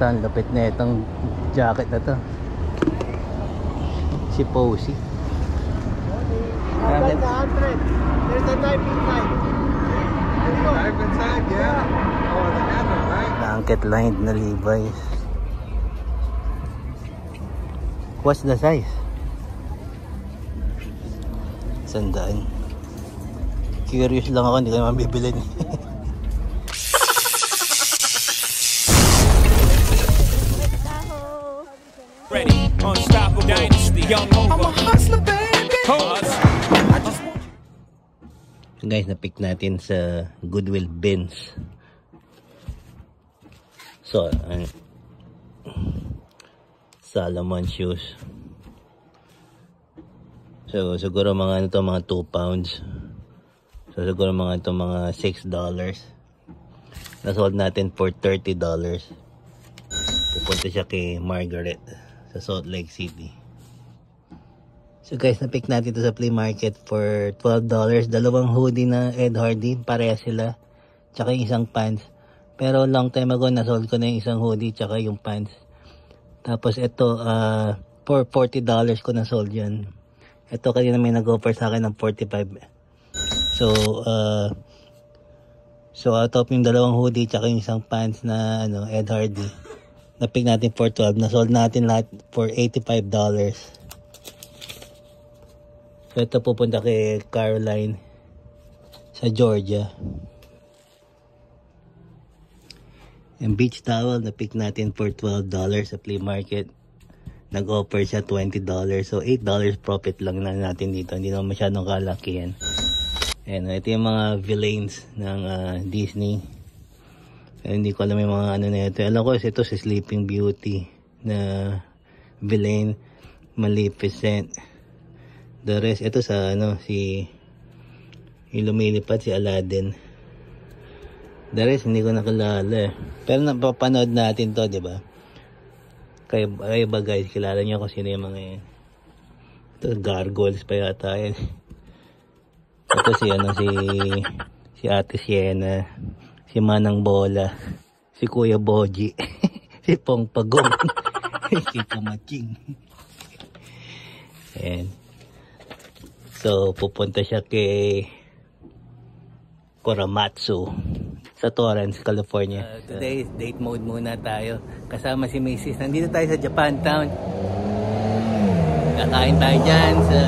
ang lupit na itong jacket na to. Si Posey. There's a knife inside. Knife inside, yeah. Oh, the handle, right? Blanket lined na Levi's. What's the size? 100. Curious lang ako, hindi ko naman bibilin. Ready, unstoppable dynasty, young over. I'm a hustler, baby. So guys, na-pick natin sa Goodwill bins. So, Salomon shoes. So, siguro mga ano to, mga 2 pounds. So, siguro mga ito, mga $6. Nasold natin for $30. Pupunta siya kay Margaret sa Salt Lake City. So guys, na-pick natin ito sa flea market for $12. Dalawang hoodie na Ed Hardy, pareha sila. Tsaka yung isang pants. Pero long time ago, nasold ko na yung isang hoodie tsaka yung pants. Tapos ito, for $40 ko nasold yan. Ito kanina may nag-offer sa akin ng $45. So out of yung dalawang hoodie tsaka yung isang pants na Ed Hardy, na-pick natin for $12. Nasold natin lahat for $85. So ito pupunta kay Caroline sa Georgia. Yung beach towel na-pick natin for $12 sa flea market. Nag-offer siya $20. So $8 profit lang na natin dito. Hindi naman masyadong kalaki yan. Ayan, ito yung mga villains ng Disney. Hindi ko alam yung mga ano na ito. Alam ko ito si Sleeping Beauty na villain, Maleficent. The rest, ito sa si yung lumilipad, si Aladdin. The rest, hindi ko nakilala. Pero napapanood natin to, di ba? Kayo ba guys, kilala nyo kung sino yung mga yan? Ito, gargoyles pa yata yan. Ito si Ate Siena, si Manang Bola, si Kuya Boji, si Pong Pagong, si Kumaching. Ayan. So, pupunta siya kay Korematsu sa Torrance, California. Today, date mode muna tayo. Kasama si Mrs. Nandito tayo sa Japantown. Kakain tayo dyan sa...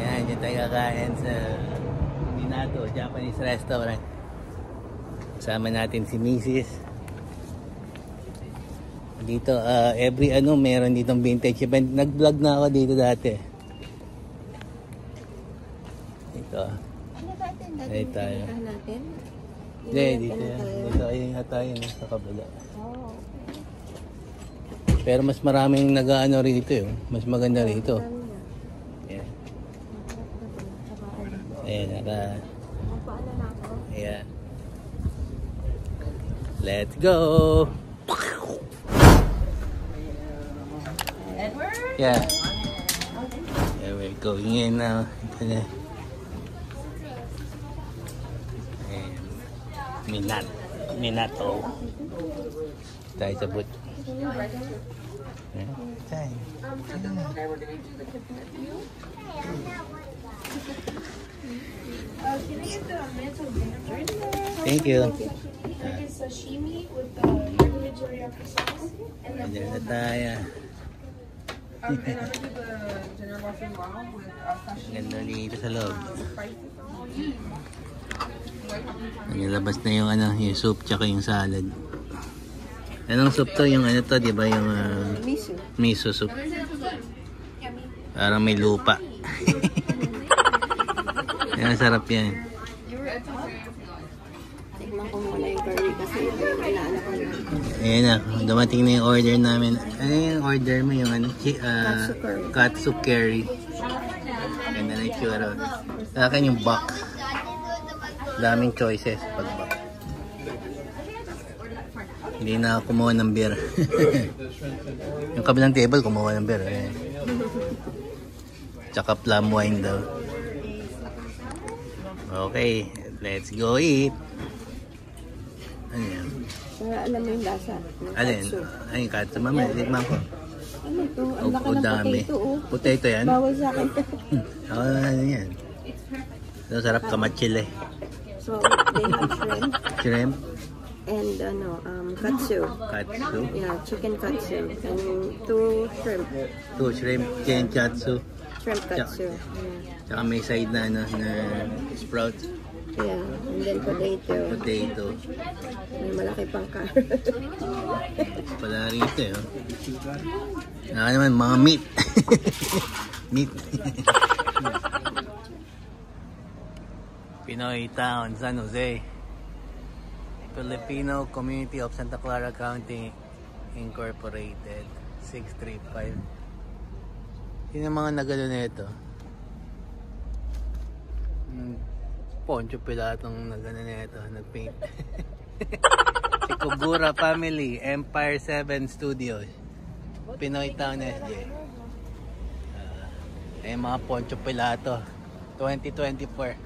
Yan, dyan tayo kakain sa Minato, Japanese restaurant. Kasama natin si Mrs. Dito, every meron ditong vintage event. Nag-vlog na ako dito dati. Ito. Ay tayo. Hindi, dito yan. Dito ayun nga tayo sa kabila. Pero mas maraming nag-ano rito eh. Mas maganda rito. Ayan. Ayan, ayan. Let's go! Edward? Yeah. Yeah, we're going in now. Minato. Tayo sa boot. Tayo. Thank you. Sashimi with the regular teriyaki sauce and then Ayan na tayo. and I do the dinner muffin wow with sashimi. Ganda dito sa loob. Nilabas na yung yung soup tsaka yung salad. Anong soup to? Yung to, di ba? Yung miso soup. Parang may lupa. Yan, sarap yan. Tignan ko muna yung curry kasi inaano ko na. Ayan na, dumating na yung order namin. Ano yung order mo? Yung katsu curry. Ganda na yung tsura. Sa akin yung bak. Daming choices pag bak. Hindi na kumuha ng beer. Yung kabilang table kumuha ng beer. Tsaka plum wine daw. Okay, let's go eat. Ano yan? Para alam mo yung lasa. ng Alin? katsu. Ay, katsu. Mamaya, tikman ko. Ano to? Ang laki O, ng dami. potato, oh. Potato yan? Bawal sa akin. Ano yan? So, sarap kamachile. So, they have shrimp Shrimp, and katsu. katsu, Yeah, chicken katsu. And 2 shrimp. 2 shrimp, chicken katsu. Shrimp katsu. Tsaka may side na, ano, na sprout, Yeah. And then potato. May malaki pang carrot. Pala rito eh. Oh. Naman, mga meat. Meat. Pinoy Town, San Jose. Filipino Community of Santa Clara County Incorporated. 635. Sino yung mga nagalo na ito? Poncho Pilatong nagano na ito, nagpaint. Si Kugura Family, Empire 7 Studios, Pinoy Town SJ. Ay mga Poncho Pilato 2024.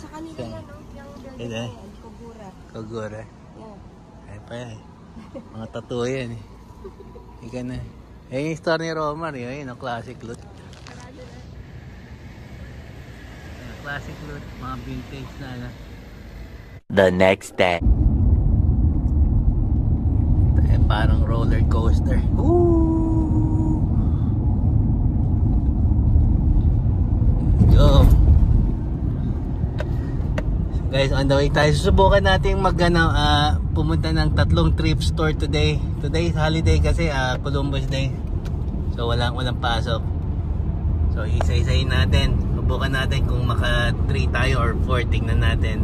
Sa kanila yan, Ito eh. Kugura. Kugura. Yeah. Ay pa yan. Mga tattoo yan eh. Ika na. Eh yung store ni Romar yun, yung classic loot. Classic loot, mga vintage na ano. The next day. Eh, parang roller coaster. Go. Guys, on the way tayo. Susubukan natin pumunta ng 3 thrift store today. Today is holiday kasi Columbus Day. So walang pasok. So isa-isahin natin. Subukan natin kung maka 3 tayo or 4, tingnan natin.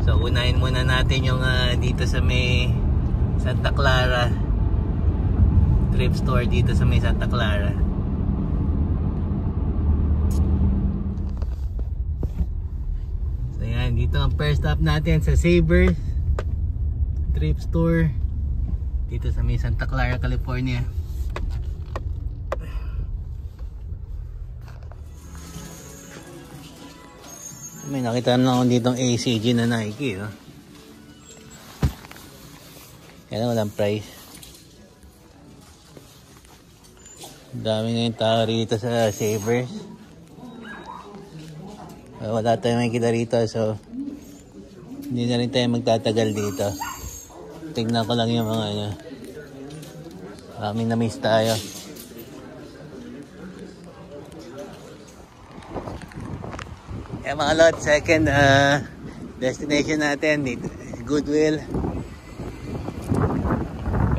So unahin muna natin yung dito sa may Santa Clara thrift store dito sa may Santa Clara. So yan, dito ang first stop natin sa Savers thrift store dito sa may Santa Clara, California. May nakita lang ako ditong ACG na Nike, no? Yan, walang price. Dami na yung tao rito sa Savers. Wala tayong makikita rito, so hindi na rin tayo magtatagal dito. Tignan ko lang yung mga ano. Maraming na-miss tayo. Yan mga lot, second destination natin dito, Goodwill.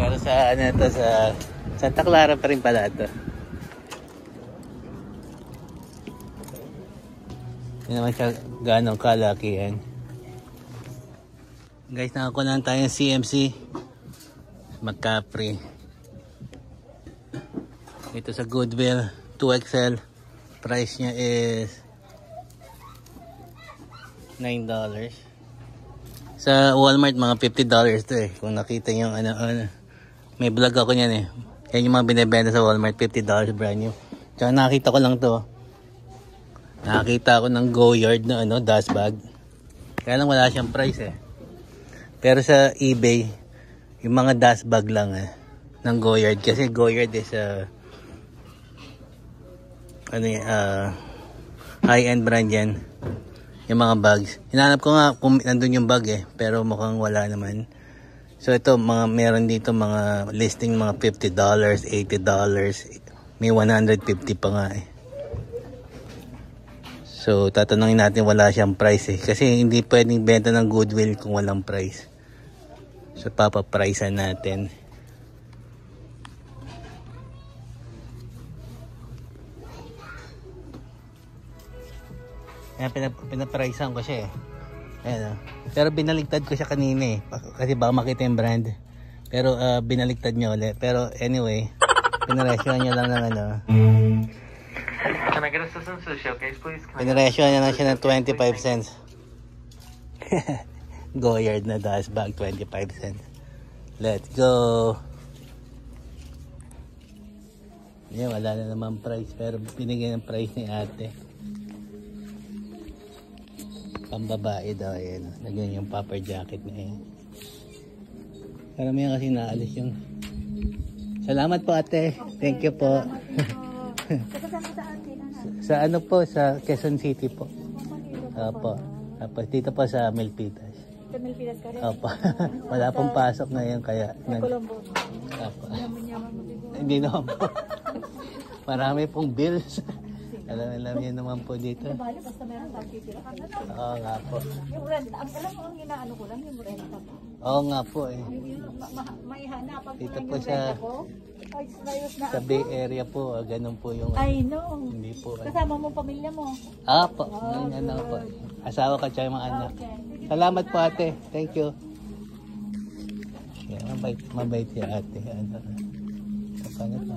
Pero sa ano to, sa Santa Clara pa rin pala to. Hindi naman siya ganong kalakihan. Guys, nakakuha na tayo ng CMC McCaffrey. Ito sa Goodwill 2XL. Price niya is $9. Sa Walmart mga $50 to eh. Kung nakita nyo ano, may vlog ako niyan eh. Yan yung mga binibenta sa Walmart, $50 brand new. Tsaka nakita ko lang to. Nakita ko ng Goyard na dust bag. Kaya lang wala siyang price eh. Pero sa eBay, yung mga dust bag lang ng Goyard. Kasi Goyard is high-end brand yan. Yung mga bags. Hinanap ko nga kung nandun yung bag eh. Pero mukhang wala naman. So ito, meron dito mga listing mga $50, $80. May $150 pa nga eh. So tatanungin natin, wala siyang price eh. Kasi hindi pwedeng benta ng Goodwill kung walang price. So papapricean natin. Ayan, pinapricean ko siya eh. Ayan, pero binaligtad ko siya kanina eh. Kasi baka makita yung brand. Pero binaligtad niya ulit. Pero anyway, pinaresyohan niya lang ng Can I get us some sushi, okay, please? Pinaresyohan niya lang siya ng 25 cents. Goyard na dust bag, 25 cents. Let's go. Yeah, wala na naman price. Pero binigyan ng price ni ate. Pambabae daw, ayan. Lagyan yung puffer jacket na yan. Karamihan kasi naalis yung... Salamat po ate. Thank you po. Sa ano po? Sa Quezon City po. Opo. Tapos dito po sa Milpitas. Sa Milpitas ka rin? Opo. Wala pong pasok ngayon kaya... Colombo. Opo. Hindi naman po. Marami pong bills. Alam niyo naman po dito. Basta meron tayong titira. Oo nga po. Yung renta, alam mo ang inaano ko lang, yung renta. Oo nga po eh. May hanapan ko Dito lang po yung sa... renta ko. Ay, snayos na Sa Bay Area po, ganun po yung... I know. Hindi po. Kasama mo pamilya mo. Po. Ano po. Asawa ka tsaka yung mga anak. Salamat po ate. Thank you. Yeah, mabait si ate. Ano. Paano po?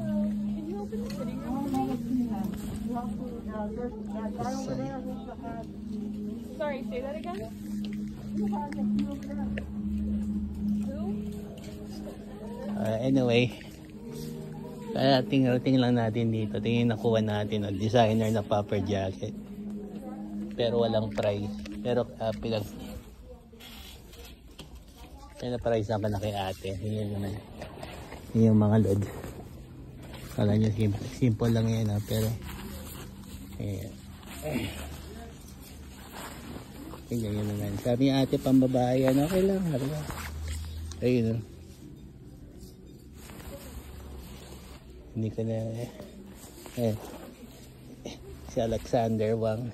Sorry, say that again? Anyway. Kaya tingnan lang natin dito. Tingin nakuha natin ang designer na puffer jacket. Pero walang price. Pero pinaprice na pa na kay ate. Yun yung mga load. Kala nyo simple lang yan ha. Pero ayan. Tingnan yun naman. Sabi niya ate pambabae yan. Okay lang. Ayun. Hindi ko na si Alexander Wang.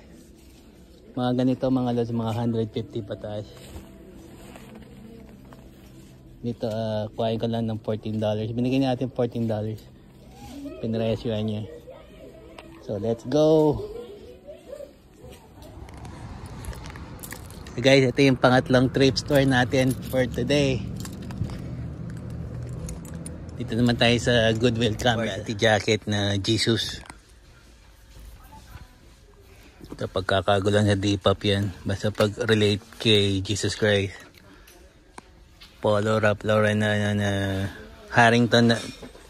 Mga ganito mga lods, mga 150 pataas. Dito kuhain ko lang ng $14. Binigyan natin $14. Pinresyoan niya. So let's go. So guys, ito yung pangatlong thrift store natin for today. Dito naman tayo sa Goodwill Campbell. Jacket na Jesus. Ito pagkakagulan sa Depop yan. Basta pag relate kay Jesus Christ. Polo Ralph Lauren na Harrington na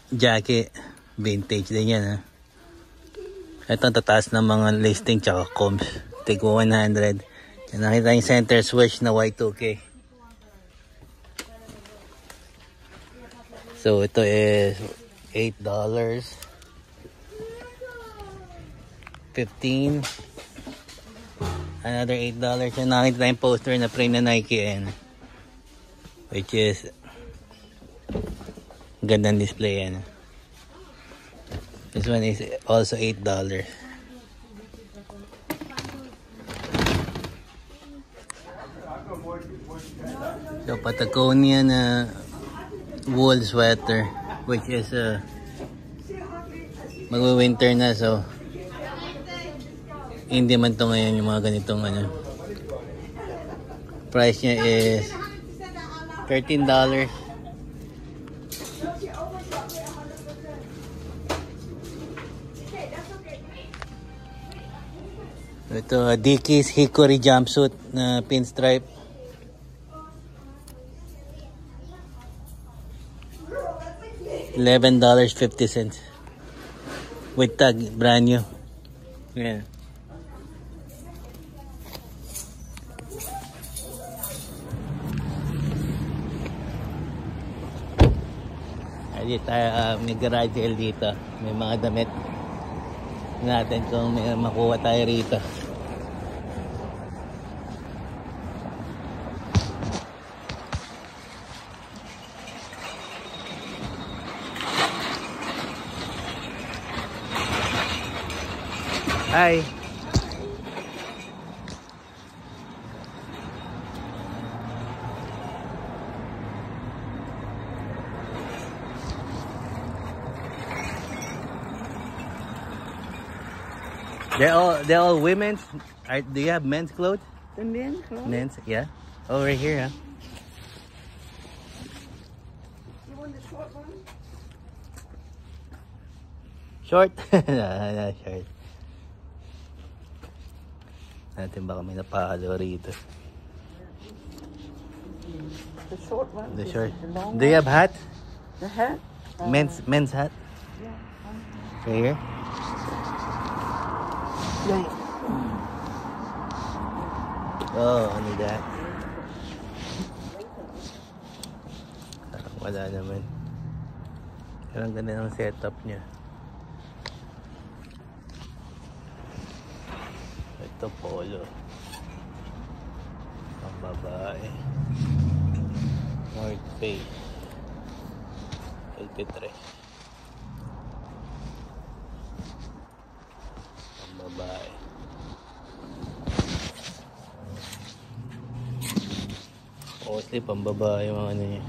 jacket. Vintage din yan ha. Ito ang tataas ng mga listing tsaka combs. Take 100. Yan, nakita yung center switch na Y2K. So ito is $8. 15. Another $8. Yan, nakita tayong poster na frame na Nike and which is gandang display yan. This one is also $8. So Patagonia na wool sweater which is magwi-winter na, so hindi man to ngayon yung mga ganitong ano. Price niya is $13. Ito Dickies Hickory jumpsuit na pinstripe. $11.50 with tag, brand new. Yeah. Ay, tayo may garage sale dito. May mga damit natin kung may makuha tayo rito. Hi. They're all women's. Do you have men's clothes? The men's clothes? Men's, yeah. Over here, huh? You want the short one? Short? No, short. Natin baka may napahalo rito. The short one? The short. The long Do you have hat? The hat? Men's hat? Yeah. Right here? Yeah. Oh, ano that? Wala naman. Pero ang ganda ng setup niya. Ito polo. Ang babae. North Face. 83. Ang babae. Mostly pambabae yung mga ano niya.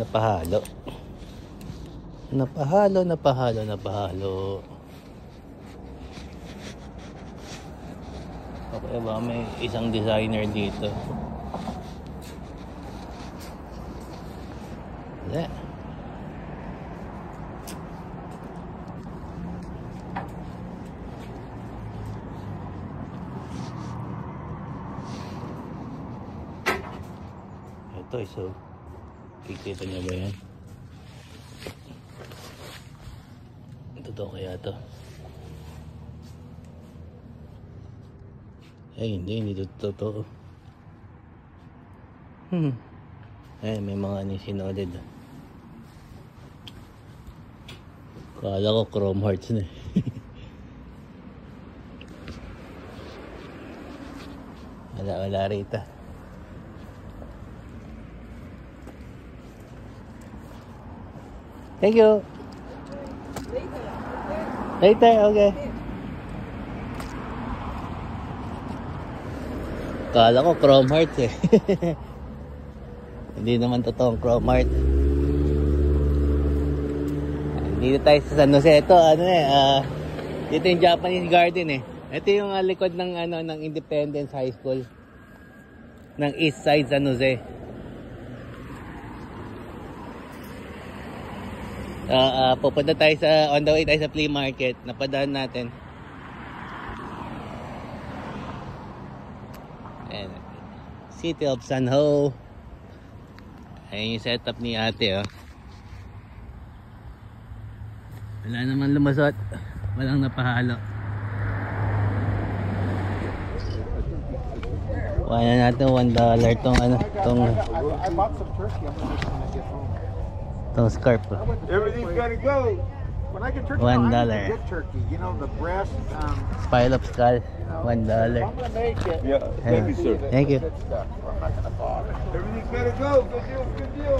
Napahalo. Okay ba? May isang designer dito. Wala. Ito so kikita niya ba yan? Totoo kaya to? Ay hindi totoo. Ay may mga ano sinoded. Kala ko Chrome Hearts na. Wala rito. Thank you. Later, okay. Kala ko Chrome Hearts eh. Hindi naman totoong Chrome Heart. Dito tayo sa San Jose. Ito ano dito yung Japanese Garden eh. Ito yung likod ng ng Independence High School ng East Side San Jose. Pupunta tayo on the way tayo sa flea market. Napadaan natin. Ayan. City of San Ho. Ayan yung setup ni ate. Wala naman lumasot. Walang napahalo. Kuha na natin $1 tong tong scarf. Everything's gotta go. When I get turkey, $1. I need good turkey. You know, the breast. Spile of skull. $1. I'm gonna make it. Yeah, thank you, sir. Thank you. Good stuff. I'm not gonna bother. Everything's gotta go. Good deal.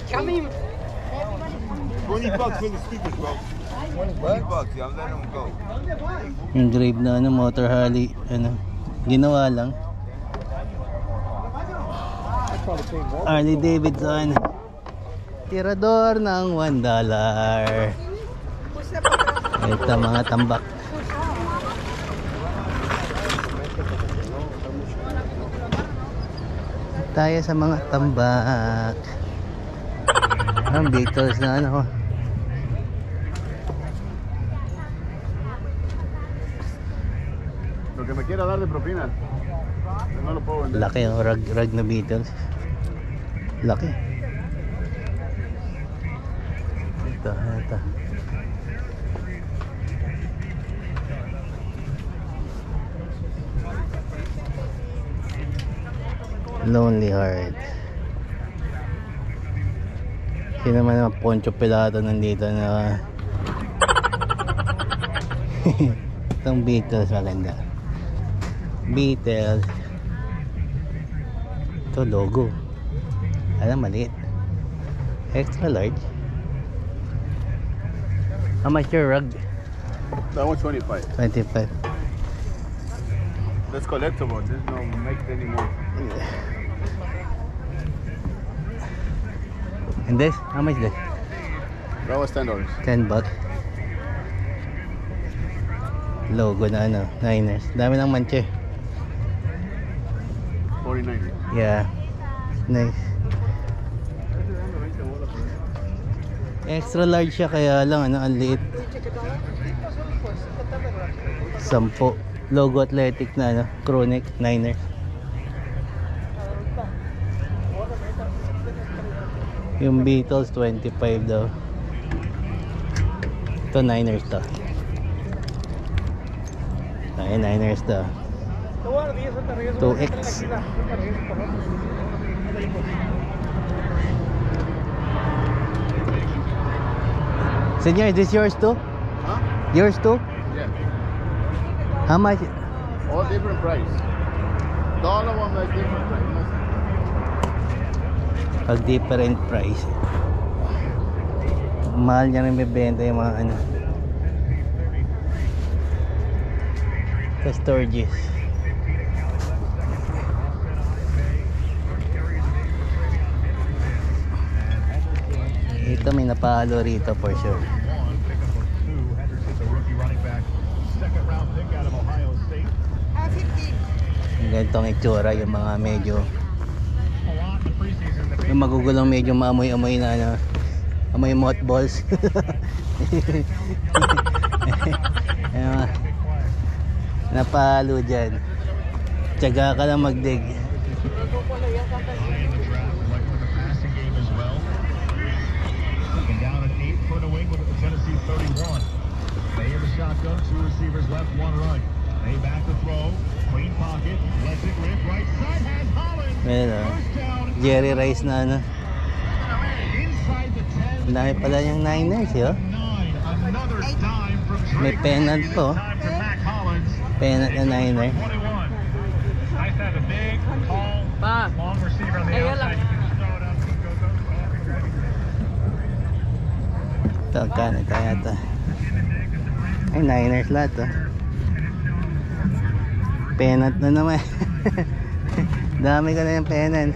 Good deal. $20 for the speakers, bro. $20. Yeah, I'm letting them go. Engraved na Motor Harley. Ginawa lang. Harley Davidson. Tirador ng $1. Ito mga tambak. Tayo sa mga tambak. Ang Beatles na Lo que me quiera dar de propina. No lo puedo vender. Laki yung rag na Beatles. Laki. Ito. Lonely Heart. Sino naman ang Poncho Pilato nandito na itong Beatles maganda. Beatles. Ito logo. Alam, maliit. Extra large. How much your rug? That one's 25. 25. That's collectible. There's no make anymore. And this? How much this? That was $10. $10. Logo na Niners. Dami ng manche. 49. Yeah. Nice. Extra large siya kaya lang ang liit. 10. Logo athletic na Chronic Niners. Yung Beatles 25 daw. Ito Niners to. Ay, Niners to. 2X. Senor, is this yours too? Huh? Yours too? Yeah. How much? All different price. Dollar one like different price. Pag different price. Mahal niya rin bibenta yung mga ano. Sa storages. Ito may napalo rito for sure. Yung ganitong itsura, yung mga medyo yung magugulong medyo maamoy-amoy na ano, amoy mothballs. Ayun, napalo dyan. Tiyaga ka lang magdig. Shotgun, two receivers left, one right. They back to throw. Clean pocket. Lets it rip. Right side has Holland. Ayan, Jerry Rice na ano. Inside the 10. Ang dami pala yung Niners, yo. Another dime from May pennant po. Time for Mac Hollins. Pennant na Niner. 21. Nice to have a big, tall, long receiver on the outside. You can just throw it up and go. Ito, kano tayo ito. Ay, Niners lahat, oh. Pennant na naman. Dami ka na yung pennant.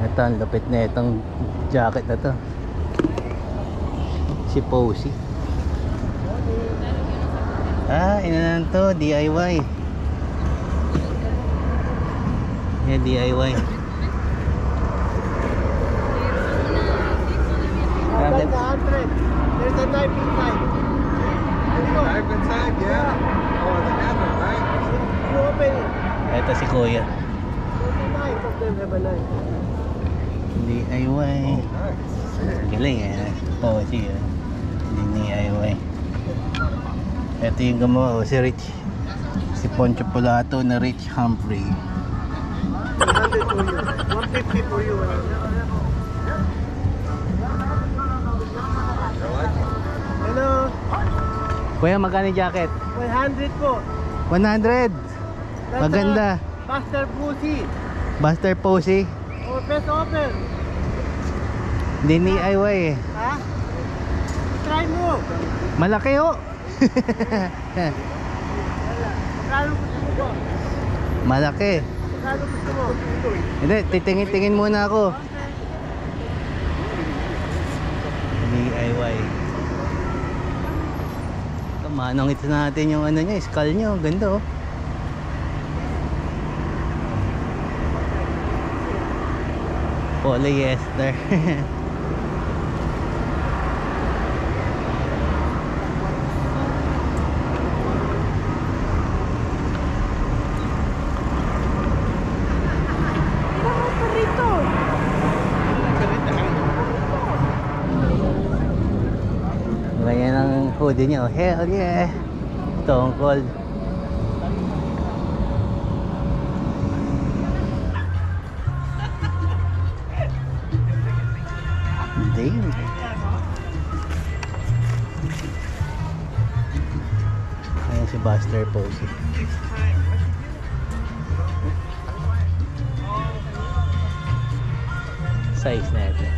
Ito, ang lupit na itong jacket na to. Si Posey. Ah, inanan to, DIY. Yeah, DIY. There's a knife inside. Knife inside, yeah. Oh, the handle, right? You open it. Ito si Kuya. There's a knife of them have a knife. DIY. Galing eh. Posey, eh. DIY. Ito yung gumawa, si Rich. Si Poncho Pulato na Rich Humphrey. 100 for you. 150 for you. Hello. Kuya, magkano yung jacket? 100 po. 100. That's Maganda. Buster Pussy. Buster Posey. Oh, best offer. Hindi DIY eh. Ha? Try mo. Malaki oh. Magkano gusto mo ba? Malaki. Magkano gusto mo? Hindi, titingin-tingin muna ako. DIY. Ito, manong ito natin yung ano niya, skull niya. Ganda oh. Polyester. Ganyan ang hoodie niya. Oh. Hell yeah. Stone Cold. Damn. Ayan si Buster Posey. Size natin.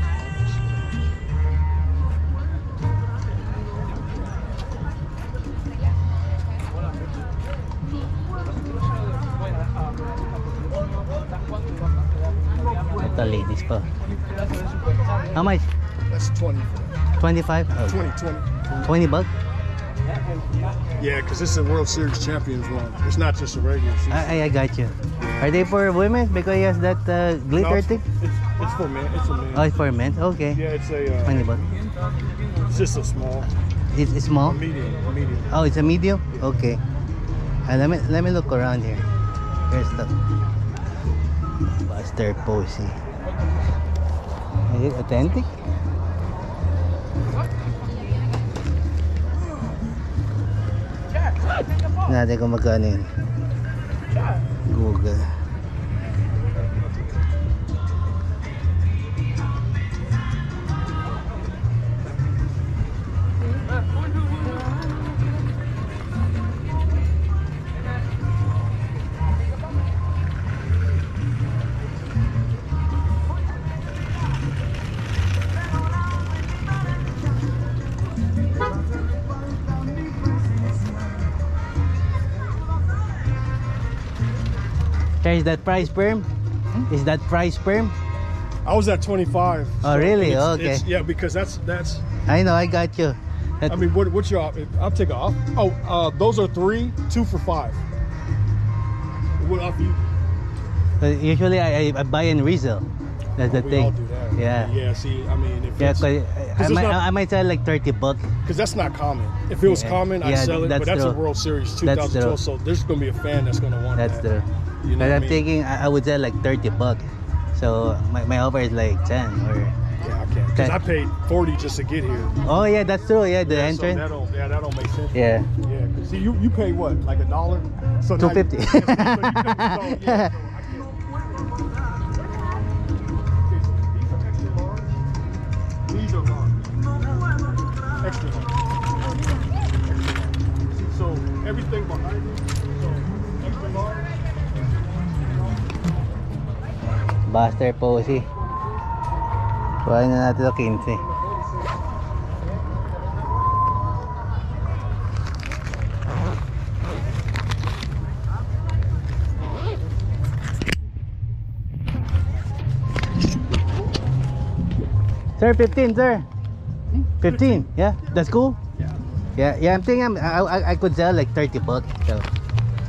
Ito ladies pa. How much? That's 20. 25? Oh, 20. 20 bucks? Yeah, because this is a World Series Champions one. It's not just a regular season. I got you. Are they for women? Because he has that glitter thing? It's for men. It's a man. Oh, it's for men? Okay. Yeah, it's a 20 bucks. it's just a small, It's small? medium. Oh, it's a medium? Okay. Let me look around here. Here's the Buster Posey. Is it authentic? natin kung magkano yun. Google. Is that price perm? Is that price perm? I was at 25. Oh, really? It's, Okay. yeah, because that's. I know, I got you. I mean, what's your? I'll take it off. Oh, those are 3, 2 for 5. What off you? Usually I buy and resell. That's the We thing. all do that. Yeah. Yeah. See, I mean, if Yeah, it's, I might sell like $30. because that's not common. If it was Yeah. common, I'd Yeah, sell it. But that's that's a true. World Series That's 2012, true. so there's gonna be a fan that's gonna want That's that. true. You know But what I I'm mean? thinking I would sell like $30. So my offer is like 10 or. Yeah, I can't. Because I paid 40 just to get here. Oh yeah, that's true. Yeah, the Yeah, entrance. So that don't make sense. Yeah. Yeah. 'Cause see, you pay what, like $1? So now $2.50. so you pay, so I can't. These are large. Extra large. So everything behind you. So extra large. Buster Posey. Kuhain na natin ito 15. Sir, 15, sir. 15, yeah, that's cool. Yeah. I'm thinking I could sell like $30. So,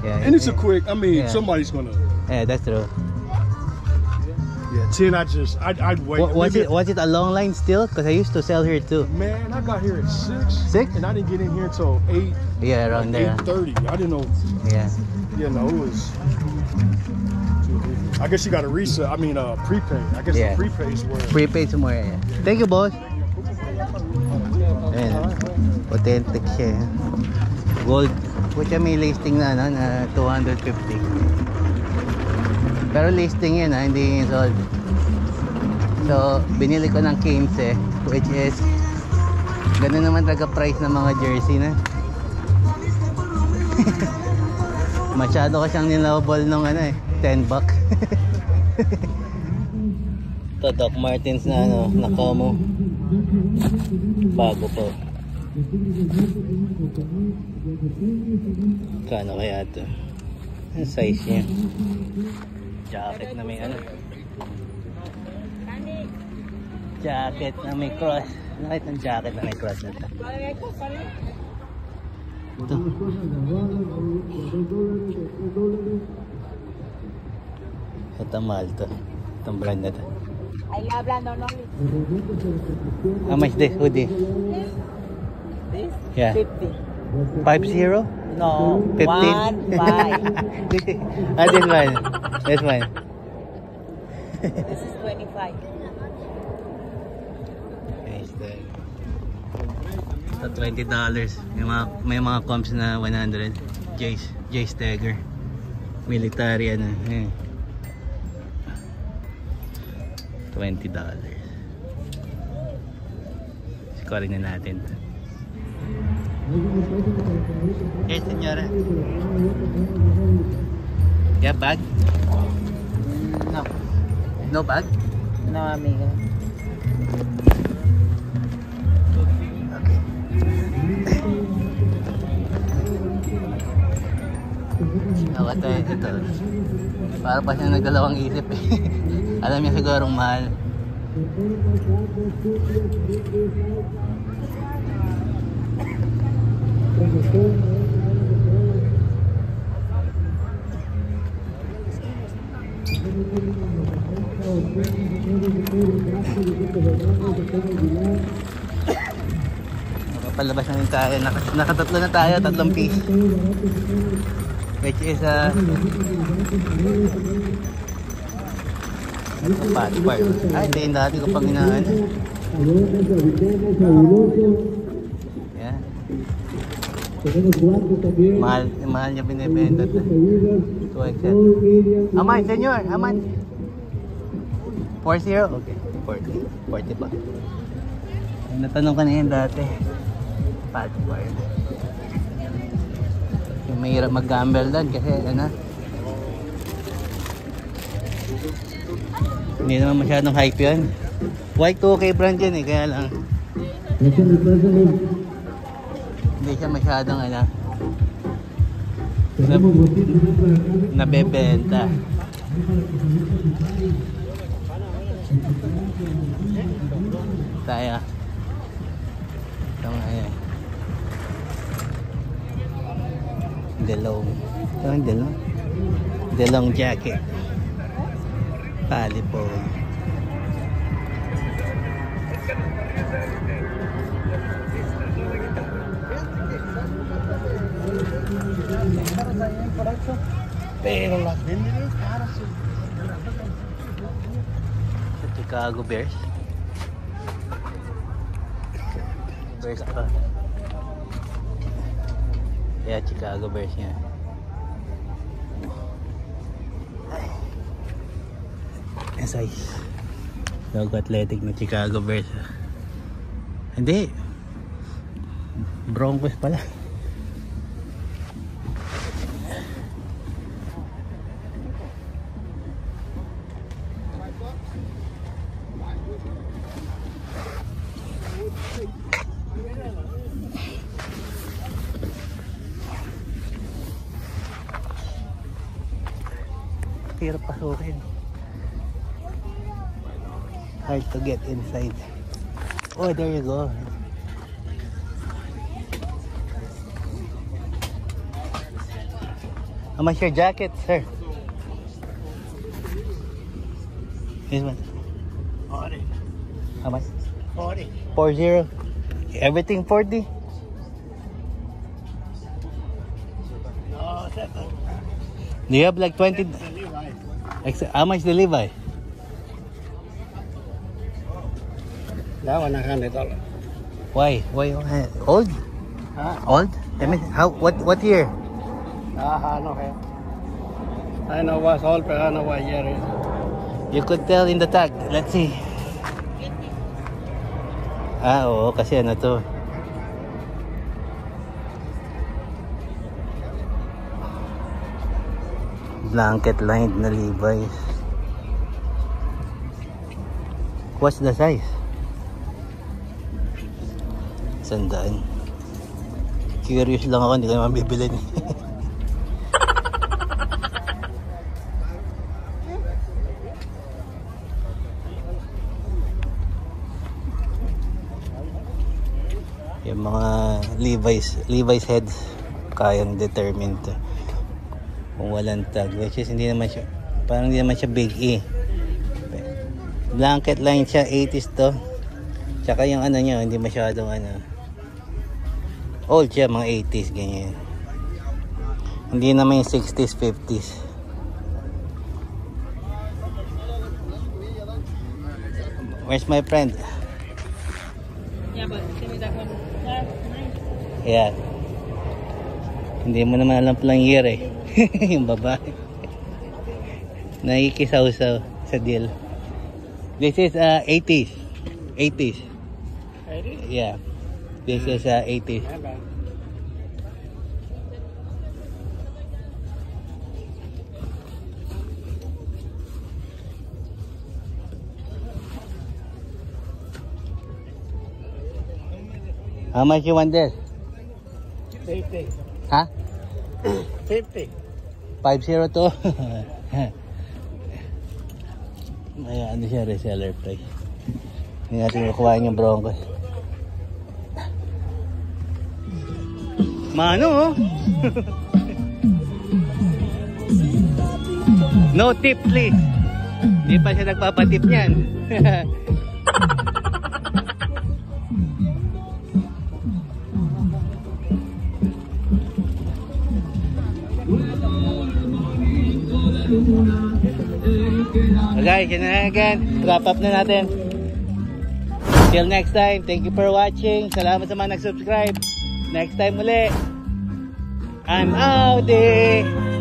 yeah. And it's a quick. I mean, Yeah. somebody's gonna. Yeah, that's true. Yeah, 10. I'd wait. Was Maybe- it a long line still? Because I used to sell here too. Man, I got here at 6. 6? And I didn't get in here until 8. Yeah, around there. 8:30. I didn't know. Yeah. You know, it was. I guess you got a reset. I mean, prepaid. I guess Yeah. the prepays were. Prepaid some more. Yeah. Thank you, boss. Ayan. Authentic siya. Gold. Kutya may listing na, no, na 250. Pero listing yun, hindi yung sold. So, binili ko ng 15, which is ganun naman talaga price ng mga jersey na. Masyado ka siyang nilawball nung $10. Ito, Doc Martens na Nakamo. Bago po. Kano kaya ito? Ang size niya. Jacket na may jacket na may cross. Nakita ang jacket na may cross na ito. Ito. Ito mahal ito. Itong brand na ito. How much this hoodie? This? Yeah. 50. 50? No, 15? 1, 5. This one. This one. This is 25. Ito $20. May mga comps na 100. Jay Stagger. Military $20. Scoring na natin. Yes, senyora. Yeah, bag? No. No bag? No, amigo. Okay. Ito. Para pa siyang nagdalawang isip eh. Alam niya sigurong mahal. Palabas na rin tayo. Nakatatlo na tayo, 3 piece. Which is passport. Ay, hindi yung dati ko pang hinaan. Yeah. Mahal niya binibenta. 2XL. Aman, senyor, aman. 40? Okay, 40 pa. Natanong ka na yun dati. Passport. Yung mahirap mag-gamble doon kasi ano, hindi naman masyadong hype yun. White 2K brand yun eh, kaya lang hindi siya masyadong ano, nabebenta. Tayo ito nga yan, delong jacket, palipon. Pero las venden caras. Sa Chicago Bears. Bears pa. Yeah, Chicago Bears yan. Size. Dog athletic na Chicago Bears. Hindi. Broncos pala. Hirap pasukin. Hard to get inside. Oh, there you go. How much your jacket, sir? This one. 40. How much? 40. 40. Everything 40? Oh, Do you have like 20? How much the Levi? That one $100. Why? Old? Huh? Old? I mean, what year? No, I know what's old, but I know what year it is. You could tell in the tag. Let's see. Oo, kasi ano to. Blanket lined na Levi's. What's the size? 100. Curious lang ako, hindi ko naman bibili. Yung mga Levi's heads kayang determine to kung walang tag, which is hindi naman siya, parang hindi naman siya big E. Blanket line siya, 80s to. Tsaka yung ano niya, hindi masyadong ano, old siya, mga 80s ganyan. Hindi naman yung 60s, 50s. Where's my friend? Yeah, but can we that one? Yeah. Hindi mo naman alam palang year eh. Yung babae. Nakikisaw-saw sa deal. This is 80s. 80s. 80? Yeah. This is 80s. How much you want this? 50. Huh? 50. 502. May ano siya, reseller price. Hindi natin kukuhain yung Broncos. Mano oh. No tip please. Hindi pa siya nagpapatip niyan. Okay, yun na again. Wrap up na natin. Till next time, thank you for watching. Salamat sa mga nag-subscribe. Next time ulit. I'm Audi.